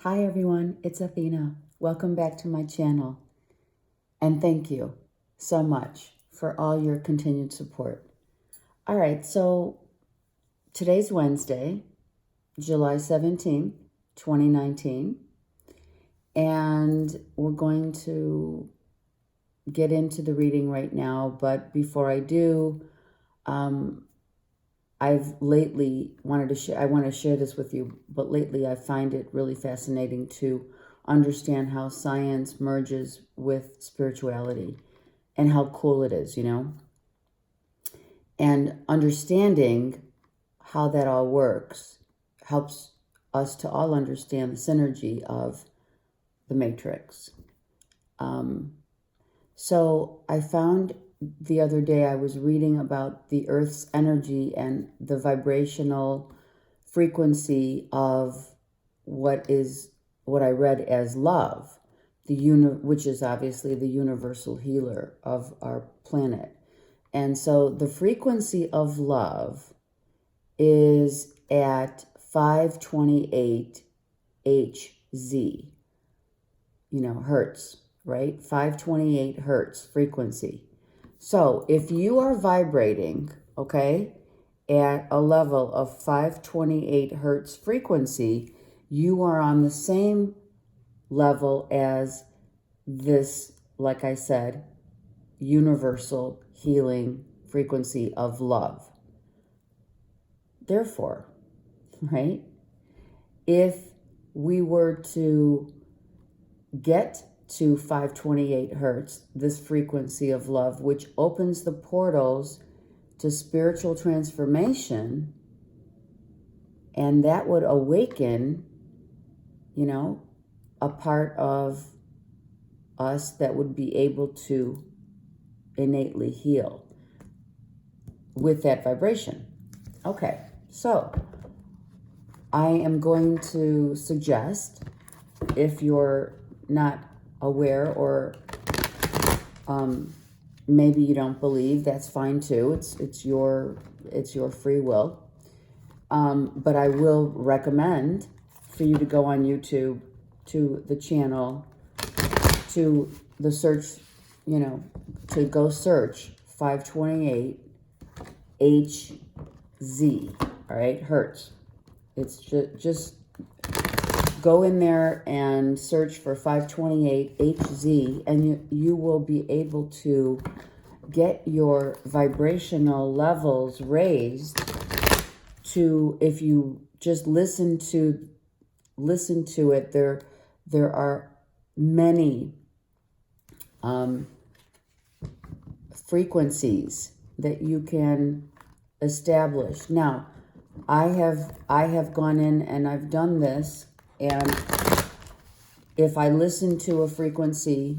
Hi everyone, it's Athena. Welcome back to my channel. And thank you so much for all your continued support. All right, so today's Wednesday, July 17th, 2019. And we're going to get into the reading right now. But before I do, I've lately wanted to share, I want to share this with you, but lately I find it really fascinating to understand how science merges with spirituality and how cool it is, And understanding how that all works helps us to all understand the synergy of the matrix. So I found the other day I was reading about the Earth's energy and the vibrational frequency of what I read as love, which is obviously the universal healer of our planet. And so the frequency of love is at 528 Hz, hertz, right? 528 hertz frequency. So if you are vibrating, okay, at a level of 528 hertz frequency, you are on the same level as this, like I said, universal healing frequency of love. Therefore, right, if we were to get to 528 hertz, this frequency of love, which opens the portals to spiritual transformation, and that would awaken, a part of us that would be able to innately heal with that vibration. Okay, so I am going to suggest, if you're not aware or maybe you don't believe, that's fine too. It's your free will. But I will recommend for you to go on YouTube to the channel, to the search, to go search 528 Hz, all right, hertz. It's just go in there and search for 528 Hz, and you will be able to get your vibrational levels raised to, if you just listen to it, there are many frequencies that you can establish. Now, I have gone in and I've done this, and if I listen to a frequency,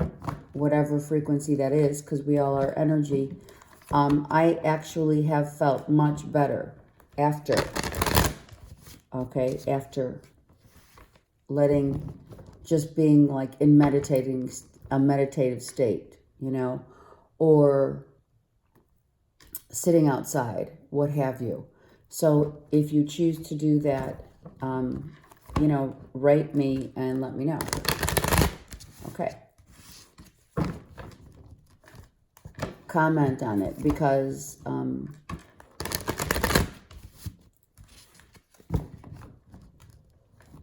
whatever frequency that is, because we all are energy, I actually have felt much better after letting, just being like in a meditative state, or sitting outside, what have you. So if you choose to do that, write me and let me know. Okay. Comment on it, because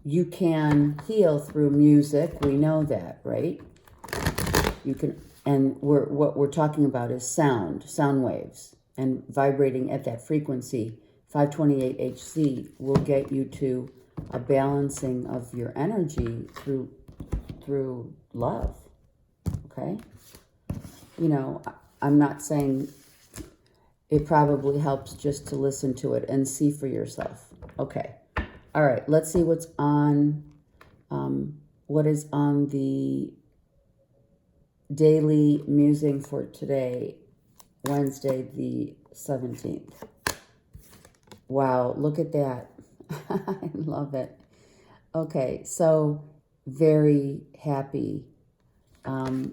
you can heal through music. We know that, right? You can, and what we're talking about is sound waves, and vibrating at that frequency, 528 Hz, will get you to a balancing of your energy through love. Okay? I'm not saying it probably helps just to listen to it and see for yourself. Okay. All right, let's see what's on, what is on the daily musing for today, Wednesday the 17th. Wow, look at that. I love it. Okay, so very happy,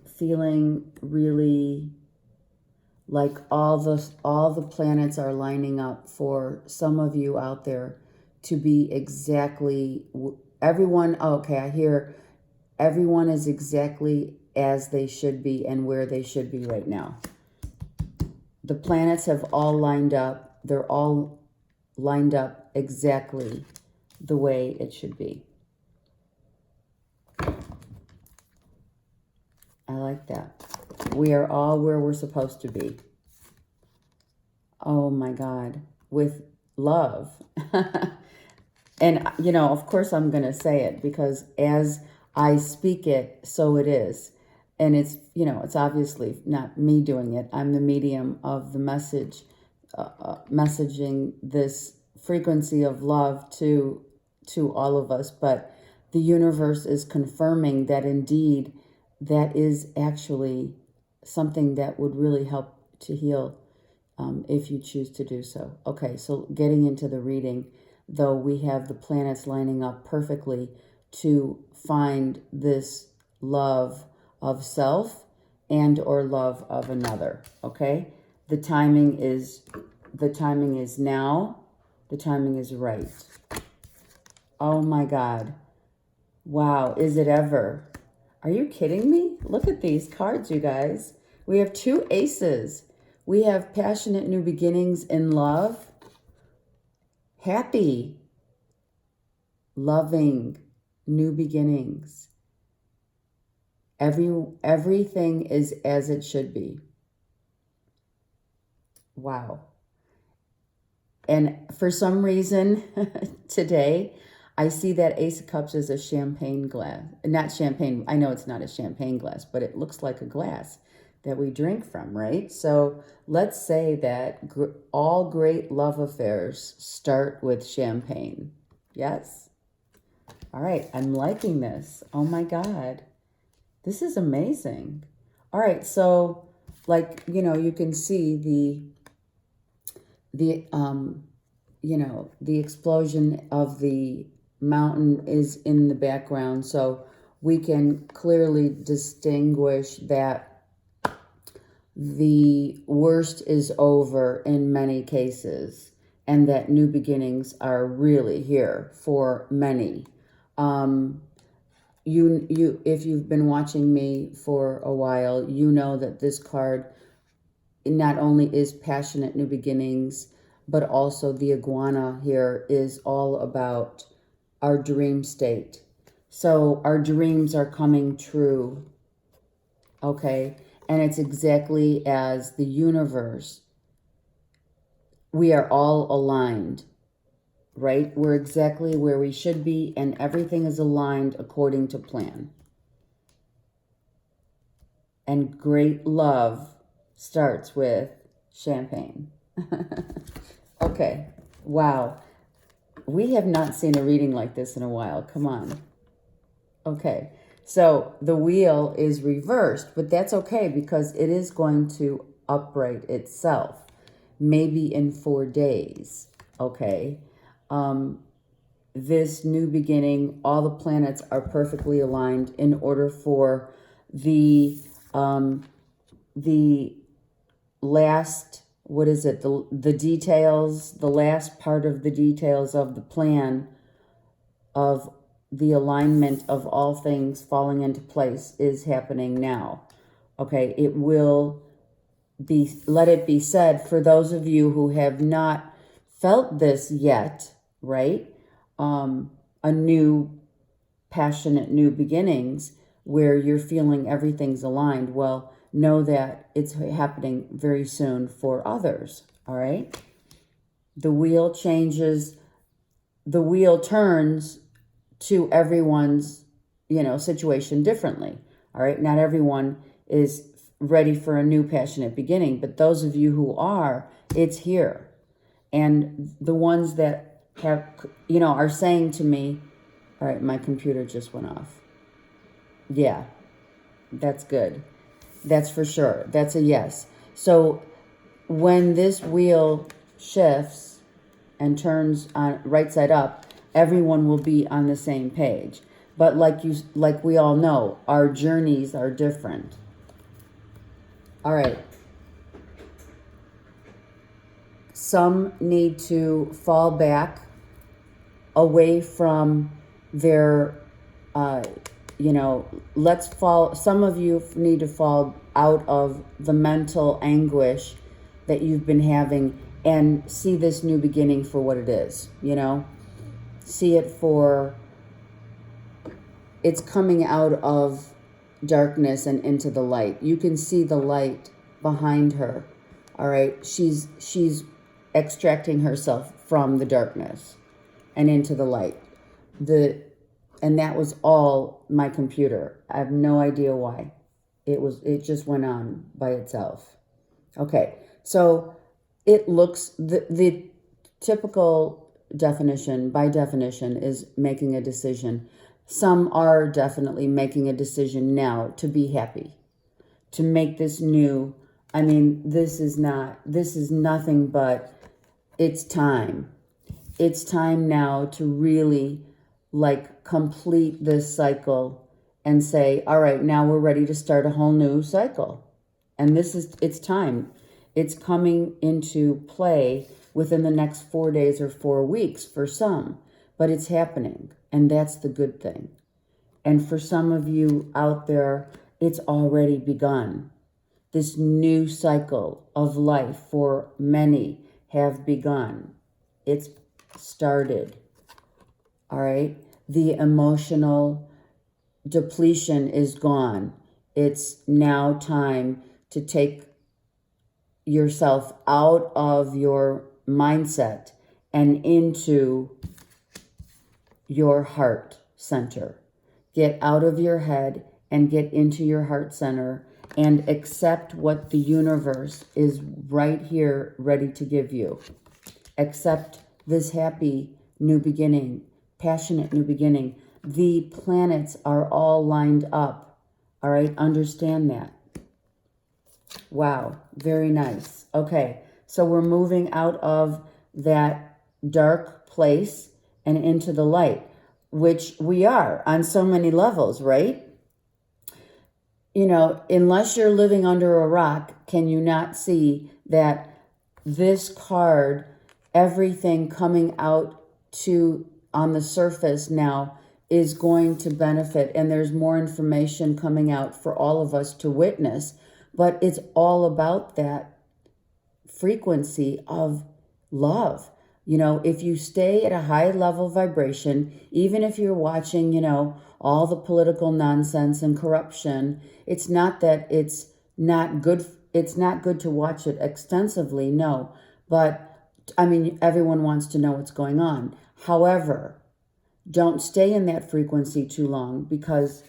feeling really like all the planets are lining up for some of you out there to be exactly everyone, okay, I hear everyone is exactly as they should be and where they should be right now. The planets have all lined up. They're all lined up exactly the way it should be. I like that. We are all where we're supposed to be. Oh my God. With love. And, you know, of course I'm going to say it because as I speak it, so it is. And it's, you know, it's obviously not me doing it. I'm the medium of the message, messaging this frequency of love to all of us. But the universe is confirming that indeed that is actually something that would really help to heal if you choose to do so. Okay, so getting into the reading, though we have the planets lining up perfectly to find this love of self and or love of another. Okay, the timing is now. The timing is right. Oh my God. Wow, is it ever? Are you kidding me? Look at these cards, you guys. We have 2 aces. We have passionate new beginnings in love. Happy, loving, new beginnings. Everything is as it should be. Wow. And for some reason today, I see that Ace of Cups as a champagne glass. Not champagne. I know it's not a champagne glass, but it looks like a glass that we drink from, right? So let's say that all great love affairs start with champagne. Yes? All right, I'm liking this. Oh my God. This is amazing. All right, so like, you know, you can see the you know, the explosion of the mountain is in the background, so we can clearly distinguish that the worst is over in many cases and that new beginnings are really here for many. If you've been watching me for a while, you know that this card not only is passionate new beginnings, but also the iguana here is all about our dream state. So our dreams are coming true, okay? And it's exactly as the universe. We are all aligned, right? We're exactly where we should be, and everything is aligned according to plan. And great love starts with champagne. Okay, wow. We have not seen a reading like this in a while. Come on. Okay, so the wheel is reversed, but that's okay because it is going to upright itself, maybe in 4 days, okay? This new beginning, all the planets are perfectly aligned in order for the last, what is it, the details, the last part of the details of the plan of the alignment of all things falling into place is happening now. Okay, it will be, let it be said, for those of you who have not felt this yet, right? A new, passionate new beginnings where you're feeling everything's aligned. Well, know that it's happening very soon for others, all right? The wheel changes, the wheel turns to everyone's, you know, situation differently, all right? Not everyone is ready for a new passionate beginning, but those of you who are, it's here. And the ones that have, you know, are saying to me, all right, my computer just went off. Yeah, that's good. That's for sure. That's a yes. So when this wheel shifts and turns on right side up, everyone will be on the same page. But like we all know, our journeys are different. All right. Some need to fall back away from They're, you know, let's fall, some of you need to fall out of the mental anguish that you've been having and see this new beginning for what it is, you know? See it for, it's coming out of darkness and into the light. You can see the light behind her. All right, she's extracting herself from the darkness and into the light. And that was all my computer. I have no idea why. It just went on by itself. Okay, so it looks, the typical definition, by definition, is making a decision. Some are definitely making a decision now to be happy, to make this new. I mean, this is nothing but, it's time. It's time now to really like complete this cycle and say, all right, now we're ready to start a whole new cycle. And it's time. It's coming into play within the next 4 days or 4 weeks for some, but it's happening. And that's the good thing. And for some of you out there, it's already begun. This new cycle of life for many have begun. It's started. All right. The emotional depletion is gone. It's now time to take yourself out of your mindset and into your heart center. Get out of your head and get into your heart center and accept what the universe is right here ready to give you. Accept this happy new beginning, passionate new beginning. The planets are all lined up. All right, understand that. Wow, very nice. Okay, so we're moving out of that dark place and into the light, which we are on so many levels, right? You know, unless you're living under a rock, can you not see that this card, everything coming out to on the surface now is going to benefit, and there's more information coming out for all of us to witness, but it's all about that frequency of love. You know, if you stay at a high level vibration, even if you're watching, you know, all the political nonsense and corruption, it's not that it's not good. It's not good to watch it extensively, no. But, I mean, everyone wants to know what's going on. However, don't stay in that frequency too long, because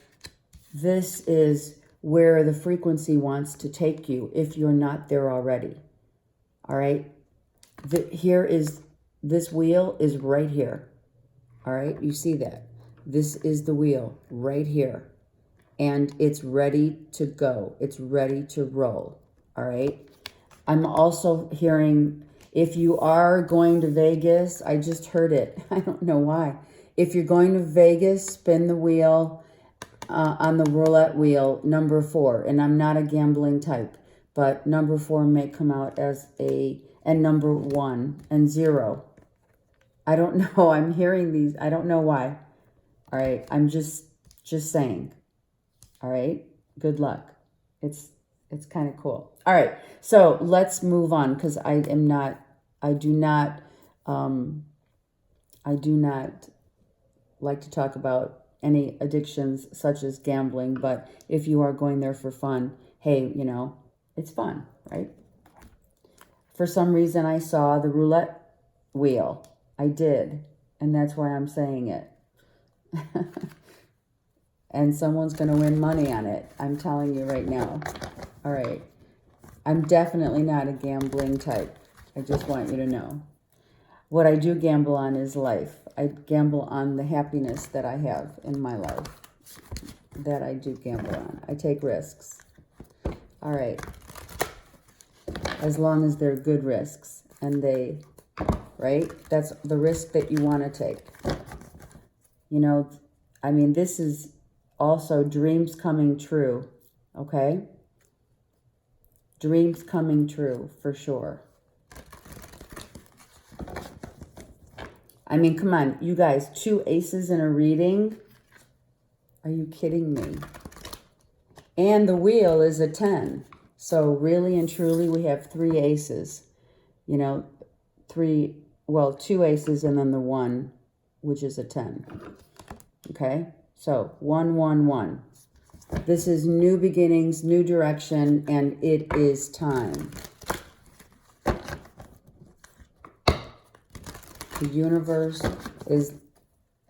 this is where the frequency wants to take you if you're not there already. All right? This wheel is right here. All right? You see that? This is the wheel right here. And it's ready to go. It's ready to roll. All right? I'm also hearing, if you are going to Vegas, I just heard it. I don't know why. If you're going to Vegas, spin the wheel on the roulette wheel, number 4. And I'm not a gambling type, but number 4 may come out as and number 1 and 0. I don't know. I'm hearing these. I don't know why. All right. I'm just saying. All right. Good luck. It's kind of cool. All right. So let's move on, because I do not like to talk about any addictions such as gambling, but if you are going there for fun, hey, you know, it's fun, right? For some reason, I saw the roulette wheel. I did, and that's why I'm saying it. And someone's going to win money on it. I'm telling you right now. All right. I'm definitely not a gambling type. I just want you to know. What I do gamble on is life. I gamble on the happiness that I have in my life. That I do gamble on. I take risks. All right. As long as they're good risks. And right? That's the risk that you want to take. You know, I mean, this is also dreams coming true. Okay? Dreams coming true, for sure. I mean, come on, you guys, 2 aces in a reading? Are you kidding me? And the wheel is a 10. So really and truly, we have 3 aces. You know, 2 aces and then the 1, which is a 10. Okay? So 1, 1, 1. This is new beginnings, new direction, and it is time. The universe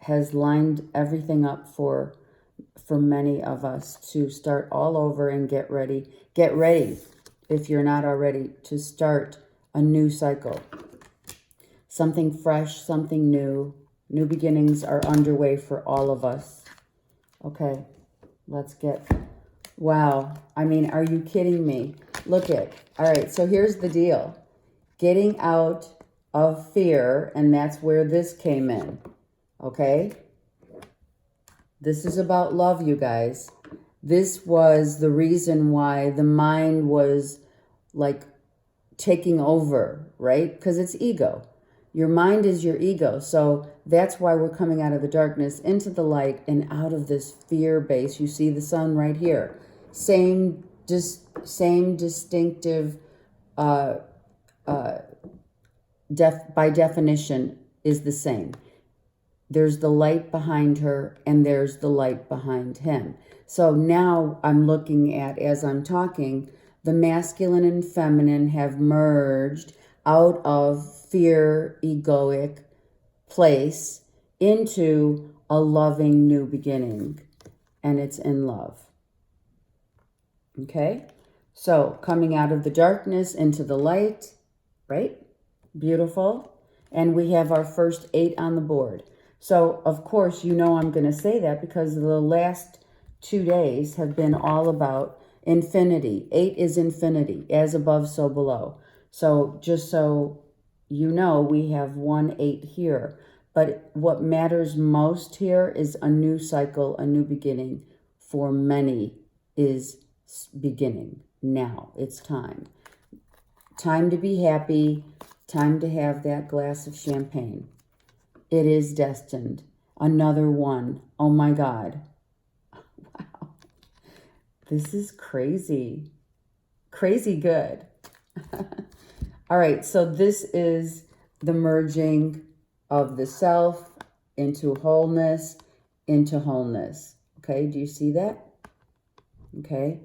has lined everything up for many of us to start all over and get ready. Get ready, if you're not already, to start a new cycle. Something fresh, something new. New beginnings are underway for all of us. Okay, let's get... Wow, I mean, are you kidding me? Look at... All right, so here's the deal. Getting out of fear, and that's where this came in. Okay? This is about love, you guys. This was the reason why the mind was like taking over, right? Because it's ego. Your mind is your ego. So that's why we're coming out of the darkness into the light and out of this fear base. You see the sun right here. Same distinctive, by definition, is the same. There's the light behind her and there's the light behind him. So now I'm looking at, as I'm talking, the masculine and feminine have merged out of fear, egoic place into a loving new beginning. And it's in love. Okay? So coming out of the darkness into the light, right? Beautiful. And we have our first 8 on the board. So, of course, you know I'm going to say that because the last 2 days have been all about infinity. 8 is infinity, as above, so below. So, just so you know, we have 1 8 here. But what matters most here is a new cycle, a new beginning. For many is beginning now. It's time. Time to be happy. Time to have that glass of champagne. It is destined. Another 1. Oh my God. Wow. This is crazy. Crazy good. All right, so this is the merging of the self into wholeness, into wholeness. Okay, do you see that? Okay.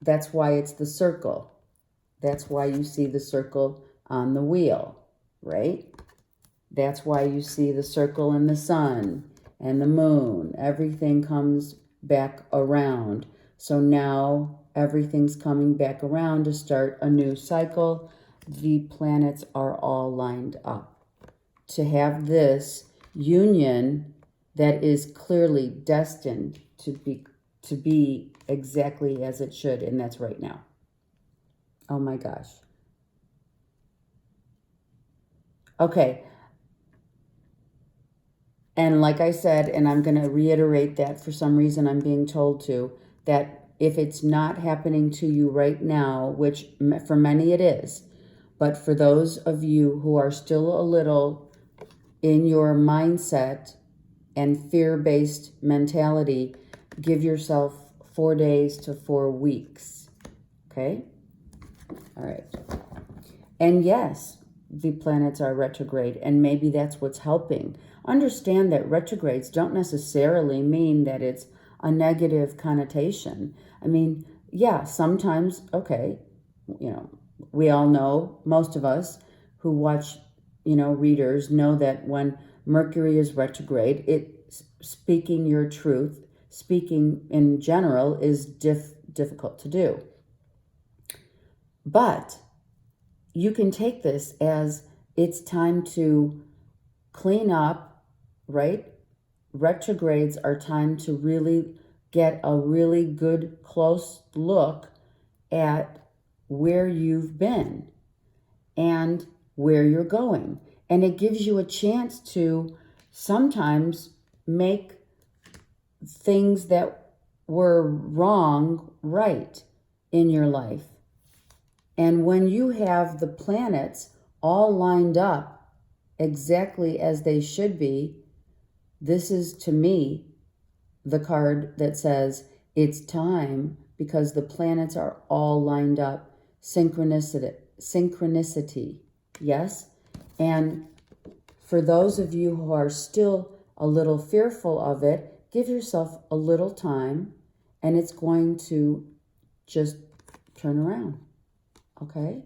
That's why it's the circle. That's why you see the circle on the wheel, right? That's why you see the circle in the sun and the moon. Everything comes back around. So now everything's coming back around to start a new cycle. The planets are all lined up to have this union that is clearly destined to be exactly as it should, and that's right now. Oh my gosh. Okay. And like I said, and I'm going to reiterate that for some reason I'm being told to, that if it's not happening to you right now, which for many it is, but for those of you who are still a little in your mindset and fear-based mentality, give yourself 4 days to 4 weeks. Okay? All right. And yes, the planets are retrograde, and maybe that's what's helping. Understand that retrogrades don't necessarily mean that it's a negative connotation. I mean, yeah, sometimes, okay, we all know, most of us who watch, readers know that when Mercury is retrograde, speaking your truth, speaking in general is difficult to do. But you can take this as it's time to clean up, right? Retrogrades are time to really get a really good close look at where you've been and where you're going. And it gives you a chance to sometimes make things that were wrong right in your life. And when you have the planets all lined up exactly as they should be. This is, to me, the card that says it's time, because the planets are all lined up. Synchronicity. Yes? And for those of you who are still a little fearful of it, give yourself a little time and it's going to just turn around. Okay?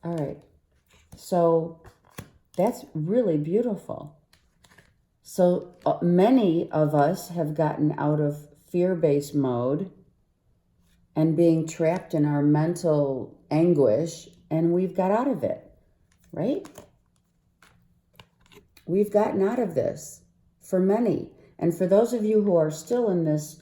All right. So that's really beautiful. So many of us have gotten out of fear-based mode and being trapped in our mental anguish, and we've got out of it, right? We've gotten out of this for many. And for those of you who are still in this,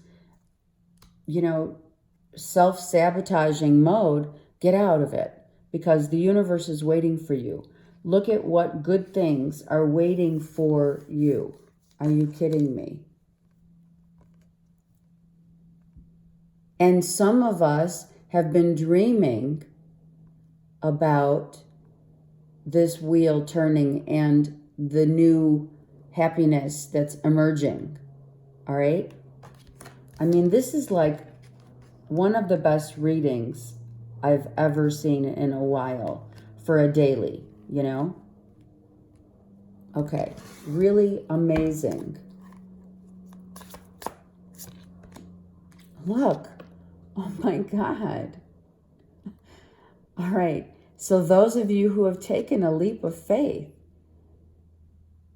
self-sabotaging mode, get out of it, because the universe is waiting for you. Look at what good things are waiting for you. Are you kidding me? And some of us have been dreaming about this wheel turning and the new happiness that's emerging. All right? I mean, this is like one of the best readings I've ever seen in a while for a daily, Okay, really amazing. Look, oh my God. All right, so those of you who have taken a leap of faith,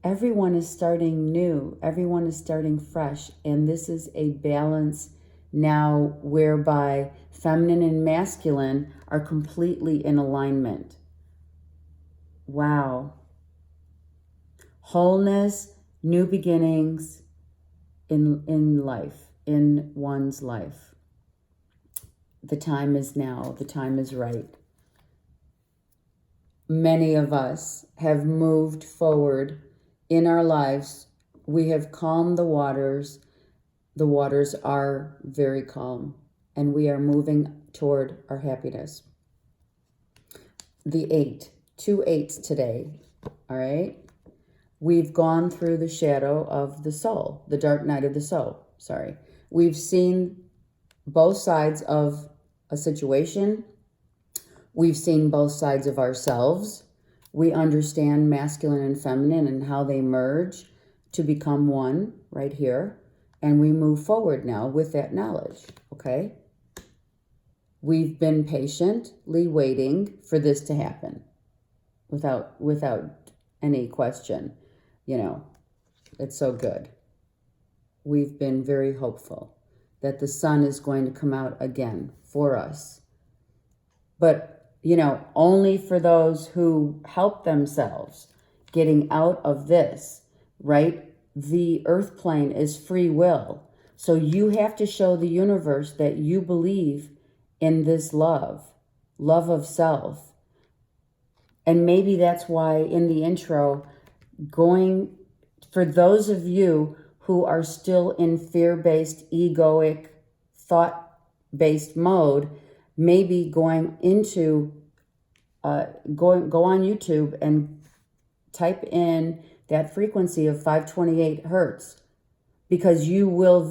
everyone is starting new, everyone is starting fresh, and this is a balance now whereby feminine and masculine are completely in alignment. Wow. Wholeness, new beginnings in life, in one's life. The time is now. The time is right. Many of us have moved forward in our lives. We have calmed the waters. The waters are very calm, and we are moving toward our happiness. The 8, 2 8s today, all right? We've gone through the shadow of the soul, the dark night of the soul, sorry. We've seen both sides of a situation. We've seen both sides of ourselves. We understand masculine and feminine and how they merge to become one right here. And we move forward now with that knowledge, okay? We've been patiently waiting for this to happen without any question. It's so good. We've been very hopeful that the sun is going to come out again for us. But, only for those who help themselves getting out of this, right? The earth plane is free will. So you have to show the universe that you believe in this love of self. And maybe that's why in the intro, for those of you who are still in fear-based, egoic, thought-based mode, maybe going into, go on YouTube and type in that frequency of 528 hertz, because you will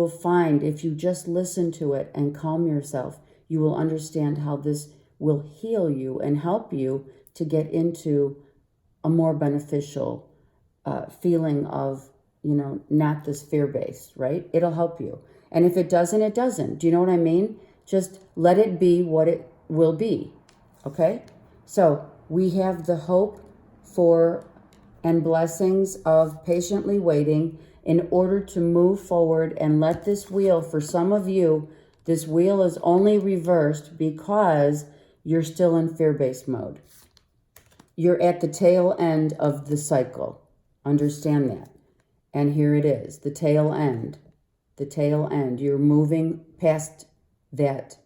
find, if you just listen to it and calm yourself, you will understand how this will heal you and help you to get into a more beneficial feeling of, not this fear-based, right? It'll help you. And if it doesn't, it doesn't. Do you know what I mean? Just let it be what it will be, okay? So we have the hope for and blessings of patiently waiting in order to move forward and let this wheel, for some of you, this wheel is only reversed because you're still in fear-based mode. You're at the tail end of the cycle. Understand that. And here it is, the tail end. The tail end. You're moving past that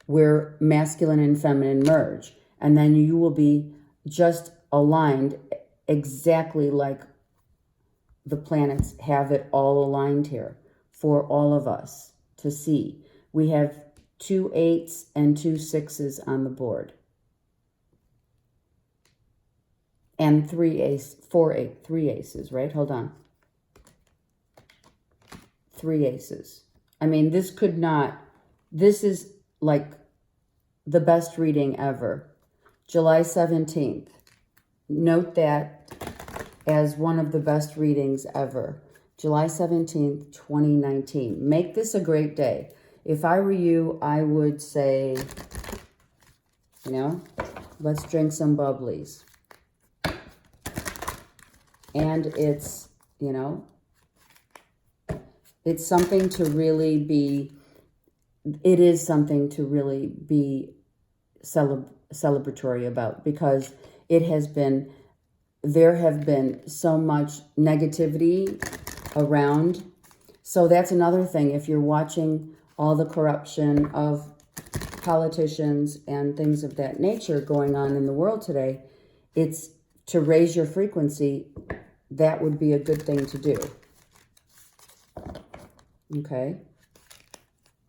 where masculine and feminine merge. And then you will be just aligned exactly like the planets have it all aligned here for all of us to see. We have 2 8s and 2 6s on the board. and three aces, right? Hold on. 3 aces. I mean, this is like the best reading ever. July 17th. Note that as one of the best readings ever. July 17th, 2019. Make this a great day. If I were you, I would say, let's drink some bubblies. And it's, it's something to really be, it is something to really be celebratory about, because there have been so much negativity around. So that's another thing. If you're watching all the corruption of politicians and things of that nature going on in the world today, it's to raise your frequency. That would be a good thing to do. Okay.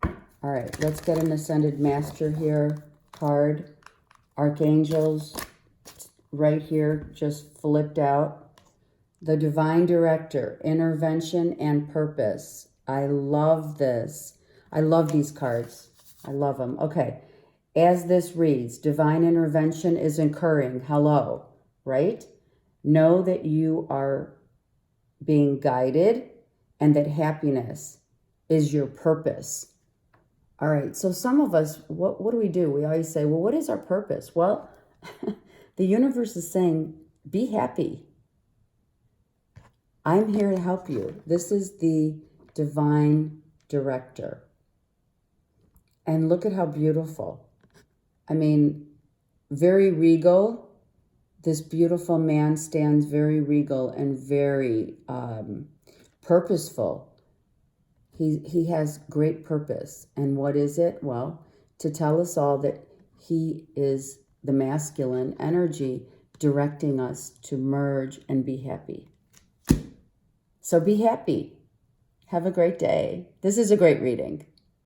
All right, let's get an Ascended Master here card. Archangels right here, just flipped out. The Divine Director, Intervention and Purpose. I love this. I love these cards. I love them. Okay, as this reads, divine intervention is occurring. Hello, right? Know that you are being guided and that happiness is your purpose. All right, so some of us, what do? We always say, well, what is our purpose? Well, the universe is saying, be happy. I'm here to help you. This is the Divine Director. And look at how beautiful. I mean, very regal. This beautiful man stands very regal and very purposeful. He has great purpose. And what is it? Well, to tell us all that he is the masculine energy directing us to merge and be happy. So be happy. Have a great day. This is a great reading.